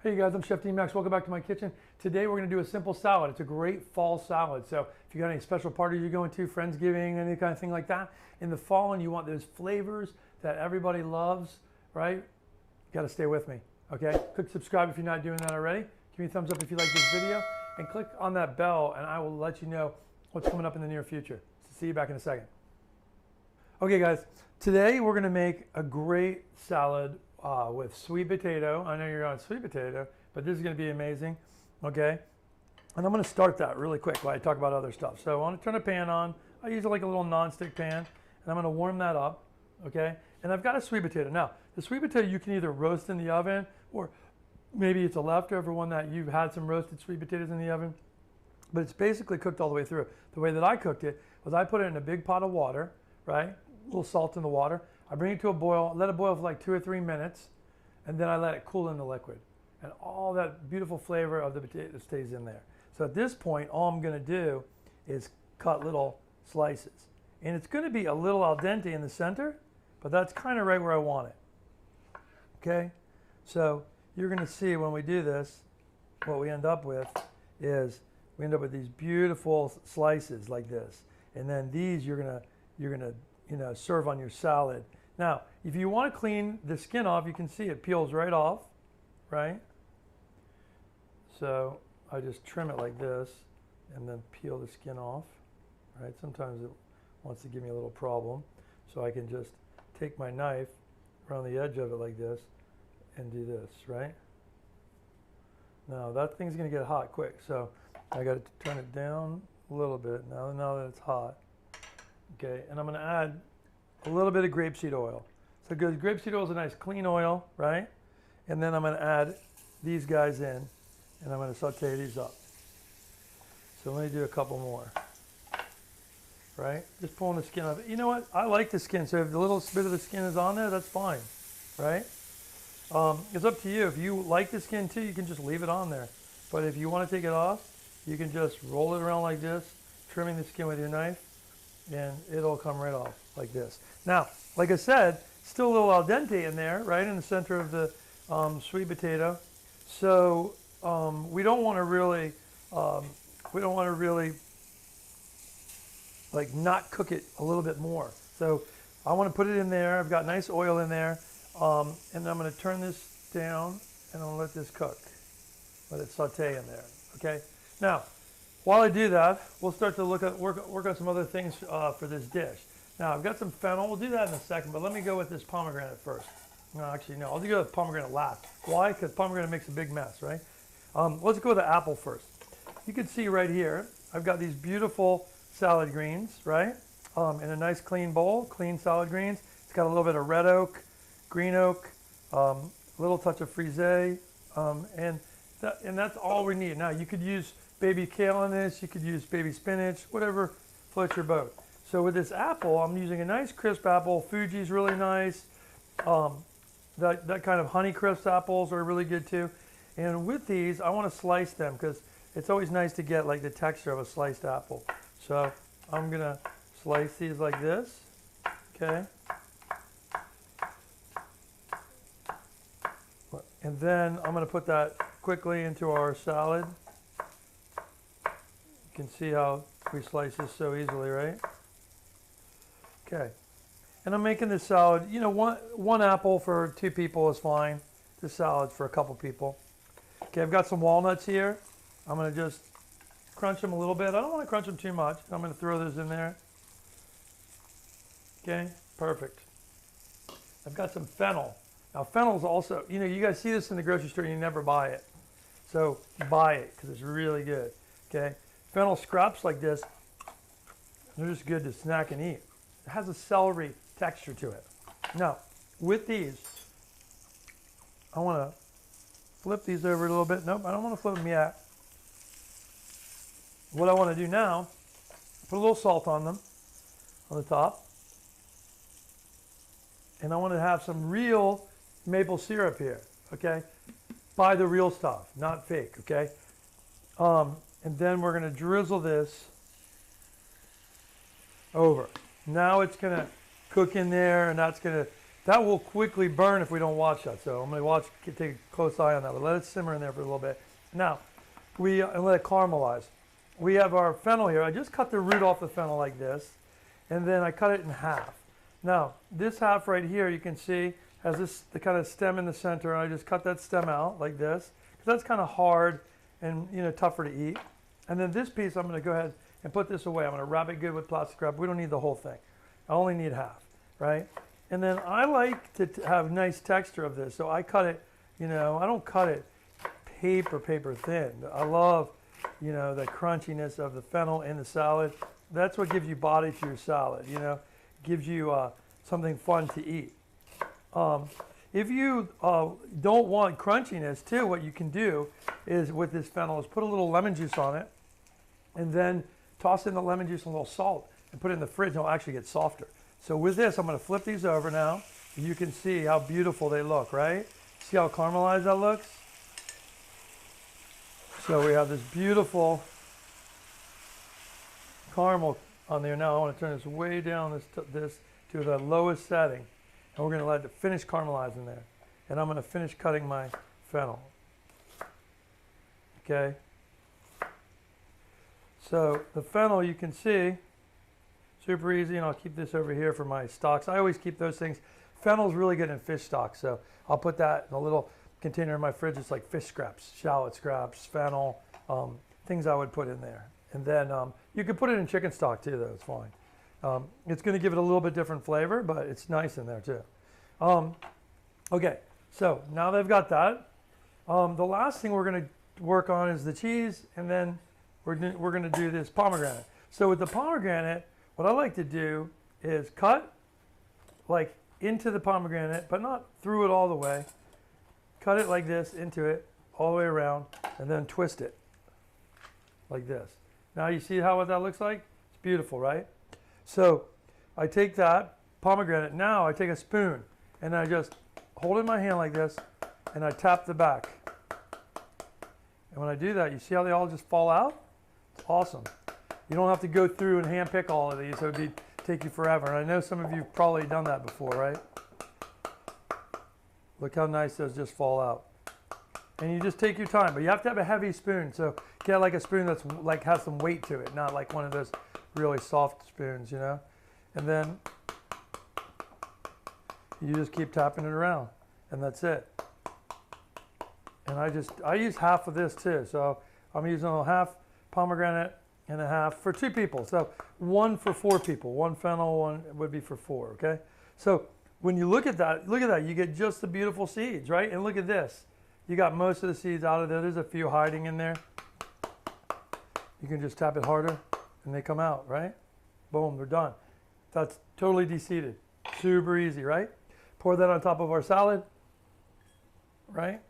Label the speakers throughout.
Speaker 1: Hey guys, I'm Chef D-Max. Welcome back to my kitchen. Today we're going to do a simple salad. It's a great fall salad. So if you got any special parties you're going to, Friendsgiving, any kind of thing like that, in the fall and you want those flavors that everybody loves, right? You got to stay with me, okay? Click subscribe if you're not doing that already. Give me a thumbs up if you like this video and click on that bell and I will let you know what's coming up in the near future. So see you back in a second. Okay guys, today we're going to make a great salad with sweet potato. I know you're on sweet potato, but this is going to be amazing, okay? And I'm going to start that really quick while I talk about other stuff. So I want to turn a pan on. I use like a little non-stick pan, and I'm going to warm that up, okay? And I've got a sweet potato. Now, the sweet potato you can either roast in the oven, or maybe it's a leftover one that you've had some roasted sweet potatoes in the oven, but it's basically cooked all the way through. The way that I cooked it was I put it in a big pot of water, right? A little salt in the water. I bring it to a boil, let it boil for like 2 or 3 minutes, and then I let it cool in the liquid. And all that beautiful flavor of the potato stays in there. So at this point, all I'm gonna do is cut little slices. And it's gonna be a little al dente in the center, but that's kind of right where I want it. Okay? So you're gonna see when we do this, what we end up with is, we end up with these beautiful slices like this. And then these you're gonna serve on your salad. Now, if you want to clean the skin off, you can see it peels right off, right? So I just trim it like this and then peel the skin off, right? Sometimes it wants to give me a little problem. So I can just take my knife around the edge of it like this and do this, right? Now that thing's gonna get hot quick. So I got to turn it down a little bit now that it's hot. Okay, and I'm gonna add a little bit of grapeseed oil. So good, grapeseed oil is a nice clean oil, right? And then I'm gonna add these guys in and I'm gonna saute these up. So let me do a couple more, right? Just pulling the skin off. You know what, I like the skin, so if the little bit of the skin is on there, that's fine, right? It's up to you. If you like the skin too, you can just leave it on there. But if you wanna take it off, you can just roll it around like this, trimming the skin with your knife, and it'll come right off like this. Now, like I said, still a little al dente in there, right in the center of the sweet potato. So we don't want to really, like not cook it a little bit more. So I want to put it in there. I've got nice oil in there, and I'm going to turn this down and I'm going to let this cook. Let it saute in there. Okay. Now, while I do that, we'll start to work on some other things for this dish. Now, I've got some fennel. We'll do that in a second, but let me go with this pomegranate first. No, actually, no. I'll go with pomegranate last. Why? Because pomegranate makes a big mess, right? Let's go with the apple first. You can see right here, I've got these beautiful salad greens, right? In a nice clean bowl, clean salad greens. It's got a little bit of red oak, green oak, a little touch of frisee, and that's all we need. Now, you could use baby kale in this, you could use baby spinach, whatever floats your boat. So with this apple, I'm using a nice crisp apple. Fuji's really nice. That kind of honey crisp apples are really good too. And with these, I want to slice them because it's always nice to get like the texture of a sliced apple. So I'm gonna slice these like this, okay? And then I'm gonna put that quickly into our salad. You can see how we slice this so easily, right? Okay, and I'm making this salad, you know, one apple for 2 people is fine. This salad's for a couple people. Okay, I've got some walnuts here. I'm gonna just crunch them a little bit. I don't wanna crunch them too much. I'm gonna throw those in there. Okay, perfect. I've got some fennel. Now fennel's also, you know, you guys see this in the grocery store and you never buy it. So buy it, because it's really good, okay? Fennel scraps like this, they're just good to snack and eat. It has a celery texture to it. Now, with these, I want to flip these over a little bit. Nope, I don't want to flip them yet. What I want to do now, put a little salt on them, on the top. And I want to have some real maple syrup here, okay? Buy the real stuff, not fake, okay? And then we're going to drizzle this over. Now it's going to cook in there, and that's going to That will quickly burn if we don't watch that. So I'm going to take a close eye on that. But let it simmer in there for a little bit. Now, and let it caramelize. We have our fennel here. I just cut the root off the fennel like this, and then I cut it in half. Now, this half right here, you can see, has the kind of stem in the center, and I just cut that stem out like this, because that's kind of hard and tougher to eat. And then this piece, I'm going to go ahead and put this away. I'm going to wrap it good with plastic wrap. We don't need the whole thing. I only need half, right? And then I like to have nice texture of this, so I cut it, I don't cut it paper thin. I love, the crunchiness of the fennel in the salad. That's what gives you body to your salad, gives you something fun to eat. If you don't want crunchiness too, what you can do is with this fennel is put a little lemon juice on it, and then toss in the lemon juice and a little salt and put it in the fridge, and it'll actually get softer. So with this, I'm going to flip these over now. You can see how beautiful they look, right? See how caramelized that looks? So we have this beautiful caramel on there. Now I want to turn this way down this to the lowest setting, and we're going to let it finish caramelizing there. And I'm going to finish cutting my fennel. Okay. So the fennel, you can see, super easy, and I'll keep this over here for my stocks. I always keep those things. Fennel's really good in fish stock, so I'll put that in a little container in my fridge. It's like fish scraps, shallot scraps, fennel, things I would put in there. And then you could put it in chicken stock too, though. It's fine. It's going to give it a little bit different flavor, but it's nice in there too. Okay, so now they've got that. The last thing we're going to work on is the cheese, and then we're going to do this pomegranate. So with the pomegranate, what I like to do is cut like into the pomegranate, but not through it all the way. Cut it like this into it, all the way around, and then twist it like this. Now you see what that looks like? It's beautiful, right? So I take that pomegranate. Now I take a spoon, and I just hold it in my hand like this, and I tap the back. And when I do that, you see how they all just fall out? It's awesome. You don't have to go through and hand pick all of these. It would take you forever. And I know some of you have probably done that before, right? Look how nice those just fall out. And you just take your time, but you have to have a heavy spoon. So get like a spoon that's like has some weight to it, not like one of those really soft spoons, And then you just keep tapping it around, and that's it. And I use half of this too. So I'm using a half pomegranate and a half for 2 people. So 1 for 4 people. 1 fennel, 1 would be for 4, okay? So when you look at that, you get just the beautiful seeds, right? And look at this. You got most of the seeds out of there. There's a few hiding in there. You can just tap it harder and they come out, right? Boom, they're done. That's totally de-seeded. Super easy, right? Pour that on top of our salad, right?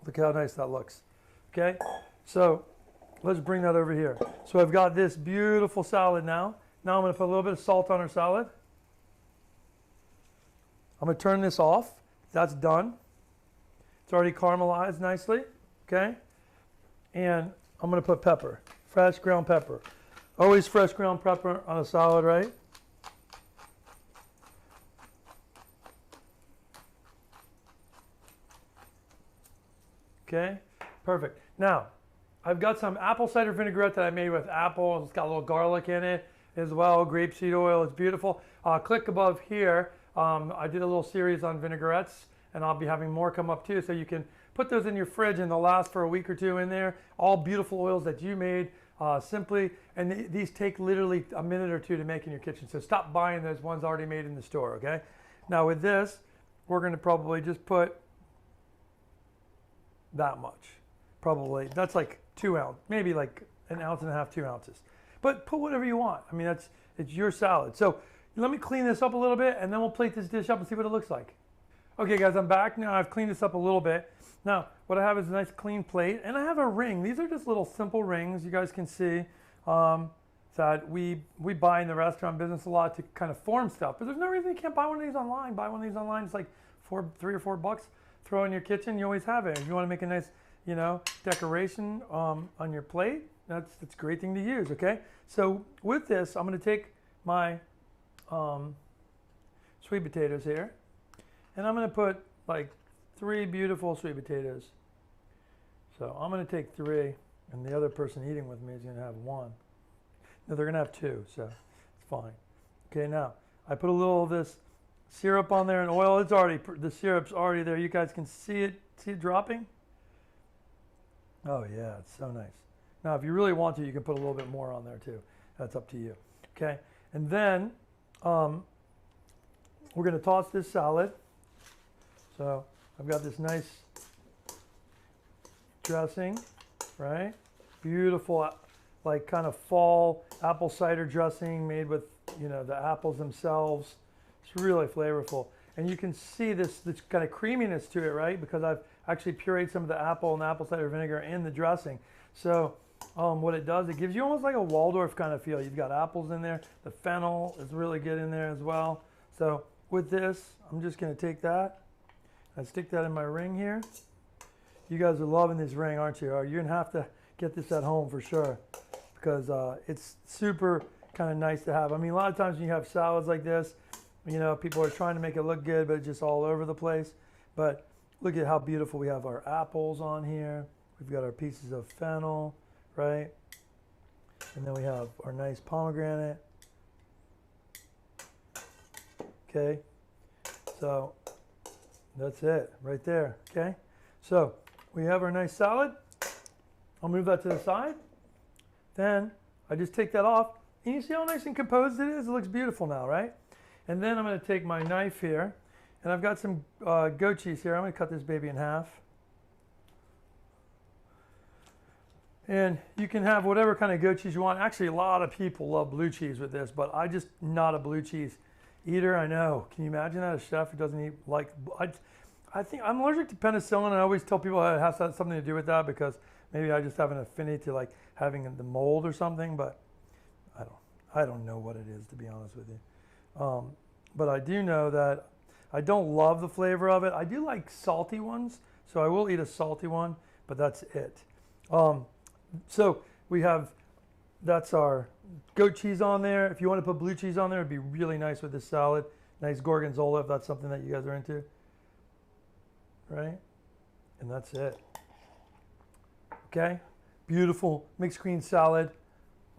Speaker 1: Look how nice that looks, okay? So let's bring that over here. So I've got this beautiful salad now. Now I'm going to put a little bit of salt on our salad. I'm going to turn this off. That's done. It's already caramelized nicely, okay? And I'm going to put pepper, fresh ground pepper. Always fresh ground pepper on a salad, right? Okay, perfect. Now, I've got some apple cider vinaigrette that I made with apples. It's got a little garlic in it as well, grapeseed oil. It's beautiful. Click above here. I did a little series on vinaigrettes, and I'll be having more come up too. So you can put those in your fridge, and they'll last for a week or 2 in there. All beautiful oils that you made simply, and these take literally a minute or 2 to make in your kitchen. So stop buying those ones already made in the store, okay? Now with this, we're going to probably just put that much. Probably, that's like 2 ounces, maybe like 1.5 ounces, 2 ounces. But put whatever you want. I mean, it's your salad. So let me clean this up a little bit, and then we'll plate this dish up and see what it looks like. Okay guys, I'm back now. I've cleaned this up a little bit. Now, what I have is a nice clean plate, and I have a ring. These are just little simple rings you guys can see that we buy in the restaurant business a lot to kind of form stuff. But there's no reason you can't buy one of these online. Buy one of these online. It's like $3 or $4. Throw in your kitchen. You always have it. If you want to make a nice, decoration on your plate, that's a great thing to use. Okay. So with this, I'm going to take my sweet potatoes here. And I'm going to put like 3 beautiful sweet potatoes. So I'm going to take 3, and the other person eating with me is going to have 1. No, they're going to have 2, so it's fine. Okay, now I put a little of this syrup on there and oil. It's already, the syrup's already there. You guys can see it dropping. Oh yeah, it's so nice. Now if you really want to, you can put a little bit more on there too. That's up to you. Okay, and then we're going to toss this salad. So I've got this nice dressing, right? Beautiful, like kind of fall apple cider dressing made with, you know, the apples themselves. It's really flavorful. And you can see this kind of creaminess to it, right? Because I've actually pureed some of the apple and apple cider vinegar in the dressing. So what it does, it gives you almost like a Waldorf kind of feel. You've got apples in there. The fennel is really good in there as well. So with this, I'm just going to take that and stick that in my ring here. You guys are loving this ring, aren't you? You're going to have to get this at home for sure, because it's super kind of nice to have. I mean, a lot of times when you have salads like this, you know, people are trying to make it look good, but it's just all over the place. But look at how beautiful we have our apples on here. We've got our pieces of fennel, right? And then we have our nice pomegranate. Okay, so that's it right there, okay? So we have our nice salad. I'll move that to the side. Then I just take that off. And you see how nice and composed it is? It looks beautiful now, right? And then I'm going to take my knife here, and I've got some goat cheese here. I'm going to cut this baby in half. And you can have whatever kind of goat cheese you want. Actually, a lot of people love blue cheese with this, but I just not a blue cheese eater. I know. Can you imagine that? A chef who doesn't eat, like, I think I'm allergic to penicillin. I always tell people it has something to do with that, because maybe I just have an affinity to like having the mold or something, but I don't know what it is, to be honest with you. But I do know that I don't love the flavor of it. I do like salty ones, so I will eat a salty one, but that's it. So we have, that's our goat cheese on there. If you want to put blue cheese on there, it'd be really nice with this salad. Nice gorgonzola, if that's something that you guys are into. Right? And that's it. Okay? Beautiful mixed green salad.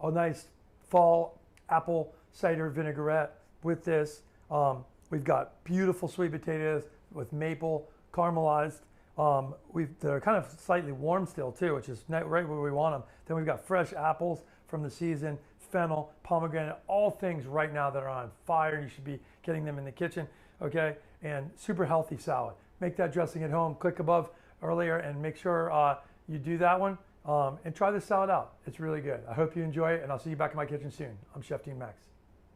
Speaker 1: A nice fall apple cider vinaigrette with this. We've got beautiful sweet potatoes with maple caramelized. They're kind of slightly warm still too, which is right where we want them. Then we've got fresh apples from the season, fennel, pomegranate, all things right now that are on fire. You should be getting them in the kitchen, okay? And super healthy salad. Make that dressing at home. Click above earlier and make sure you do that one. And try this salad out. It's really good. I hope you enjoy it, and I'll see you back in my kitchen soon. I'm Chef Dean Max.